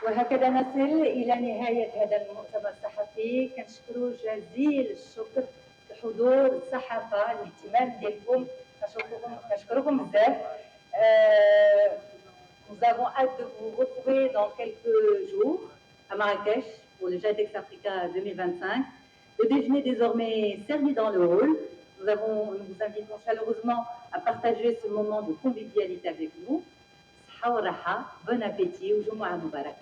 وهكذا نصل إلى نهاية هذا المؤتمر الصحفي. كنشكروا جزيل الشكر لحضور الصحافة، الاهتمام ديالكم، كنشكركم بزاف. Nous avons hâte de vous retrouver dans quelques jours à Marrakech pour le GITEX Africa 2025. Le déjeuner désormais servi dans le hall. Nous vous invitons chaleureusement à partager ce moment de convivialité avec nous. Bon appétit ou Jumu'ah Mubarak.